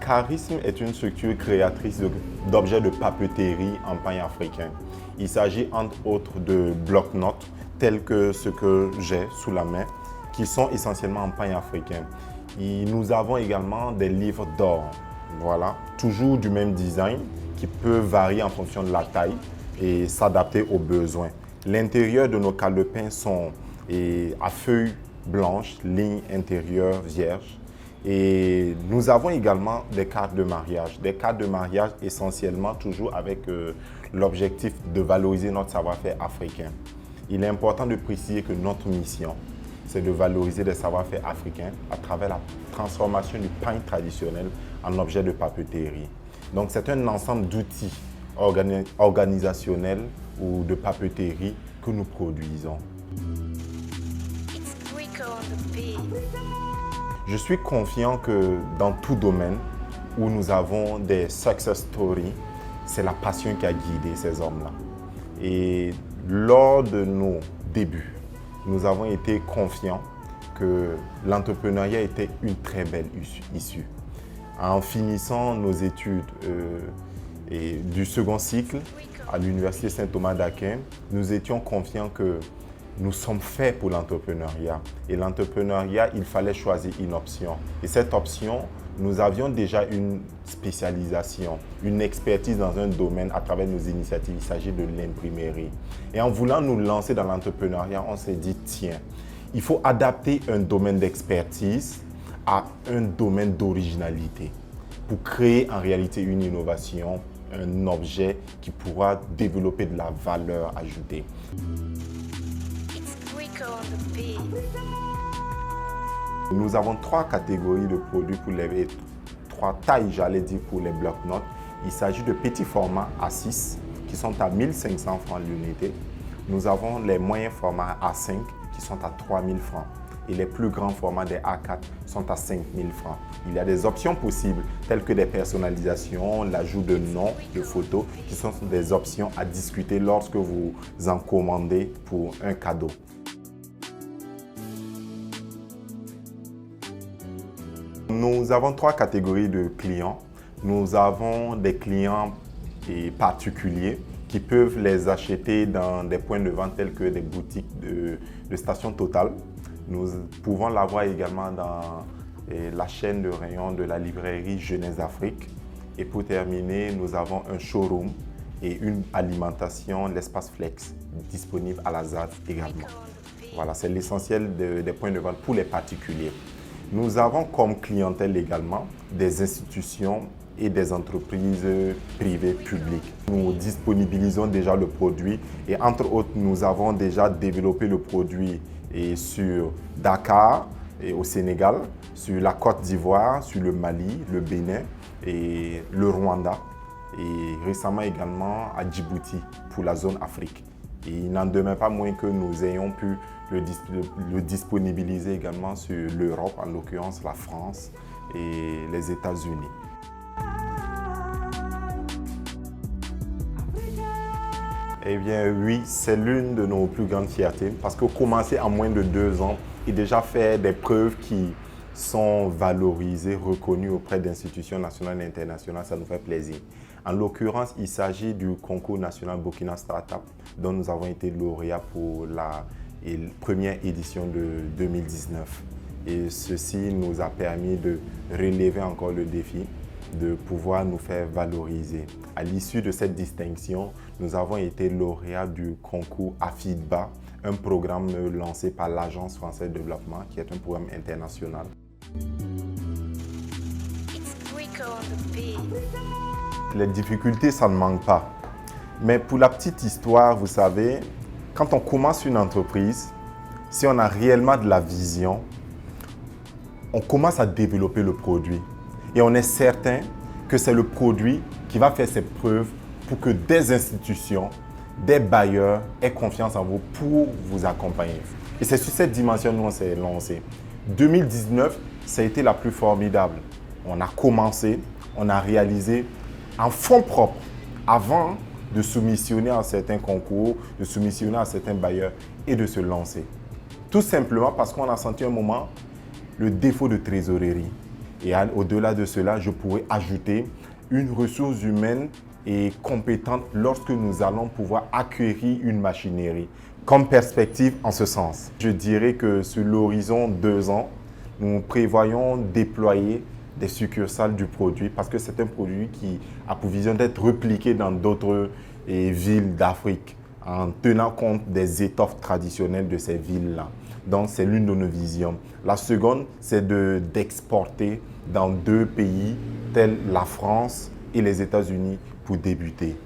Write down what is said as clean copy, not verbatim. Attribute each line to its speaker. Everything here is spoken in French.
Speaker 1: Charisme est une structure créatrice d'objets de papeterie en pain africain. Il s'agit entre autres de bloc-notes tels que ceux que j'ai sous la main, qui sont essentiellement en pain africain. Et nous avons également des livres d'or, voilà, toujours du même design, qui peut varier en fonction de la taille et s'adapter aux besoins. L'intérieur de nos calepins sont à feuilles blanches, lignes intérieures vierges. Et nous avons également des cartes de mariage. Des cartes de mariage essentiellement toujours avec l'objectif de valoriser notre savoir-faire africain. Il est important de préciser que notre mission, c'est de valoriser les savoir-faire africains à travers la transformation du pain traditionnel en objet de papeterie. Donc c'est un ensemble d'outils organisationnels ou de papeterie que nous produisons. Je suis confiant que dans tout domaine où nous avons des success stories, c'est la passion qui a guidé ces hommes-là. Et lors de nos débuts, nous avons été confiants que l'entrepreneuriat était une très belle issue. En finissant nos études du second cycle à l'Université Saint-Thomas d'Aquin, nous étions confiants que nous sommes faits pour l'entrepreneuriat. Et l'entrepreneuriat, il fallait choisir une option. Et cette option, nous avions déjà une spécialisation, une expertise dans un domaine à travers nos initiatives. Il s'agit de l'imprimerie. Et en voulant nous lancer dans l'entrepreneuriat, on s'est dit, tiens, il faut adapter un domaine d'expertise à un domaine d'originalité pour créer en réalité une innovation, un objet qui pourra développer de la valeur ajoutée. Nous avons 3 catégories de produits pour les 3 tailles, j'allais dire, pour les bloc-notes. Il s'agit de petits formats A6 qui sont à 1500 francs l'unité. Nous avons les moyens formats A5 qui sont à 3000 francs. Et les plus grands formats des A4 sont à 5000 francs. Il y a des options possibles telles que des personnalisations, l'ajout de noms, de photos, qui sont des options à discuter lorsque vous en commandez pour un cadeau. Nous avons 3 catégories de clients. Nous avons des clients particuliers qui peuvent les acheter dans des points de vente tels que des boutiques de Station Total. Nous pouvons l'avoir également dans la chaîne de rayons de la librairie Jeunesse Afrique. Et pour terminer, nous avons un showroom et une alimentation, l'espace Flex, disponible à la ZAD également. Voilà, c'est l'essentiel des points de vente pour les particuliers. Nous avons comme clientèle également des institutions et des entreprises privées publiques. Nous disponibilisons déjà le produit et entre autres, nous avons déjà développé le produit sur Dakar et au Sénégal, sur la Côte d'Ivoire, sur le Mali, le Bénin et le Rwanda et récemment également à Djibouti pour la zone Afrique. Et il n'en demeure pas moins que nous ayons pu le disponibiliser également sur l'Europe, en l'occurrence la France et les États-Unis. Eh bien oui, c'est l'une de nos plus grandes fiertés parce que commencer en moins de 2 ans et déjà faire des preuves qui sont valorisées, reconnues auprès d'institutions nationales et internationales, ça nous fait plaisir. En l'occurrence, il s'agit du concours national Burkina Startup dont nous avons été lauréats pour la première édition de 2019. Et ceci nous a permis de relever encore le défi, de pouvoir nous faire valoriser. À l'issue de cette distinction, nous avons été lauréats du concours AFIDBA, un programme lancé par l'Agence française de développement, qui est un programme international. Les difficultés, ça ne manque pas. Mais pour la petite histoire, vous savez, quand on commence une entreprise, si on a réellement de la vision, on commence à développer le produit. Et on est certain que c'est le produit qui va faire ses preuves pour que des institutions, des bailleurs aient confiance en vous pour vous accompagner. Et c'est sur cette dimension que nous on s'est lancé. 2019, ça a été la plus formidable. On a commencé, on a réalisé en fonds propres avant de soumissionner à certains concours, de soumissionner à certains bailleurs et de se lancer. Tout simplement parce qu'on a senti un moment le défaut de trésorerie. Et au-delà de cela, je pourrais ajouter une ressource humaine et compétente lorsque nous allons pouvoir acquérir une machinerie. Comme perspective en ce sens, je dirais que sur l'horizon 2 ans, nous prévoyons déployer des succursales du produit parce que c'est un produit qui a pour vision d'être repliqué dans d'autres villes d'Afrique en tenant compte des étoffes traditionnelles de ces villes-là. Donc, c'est l'une de nos visions. La seconde, c'est d'exporter dans 2 pays tels la France et les États-Unis pour débuter.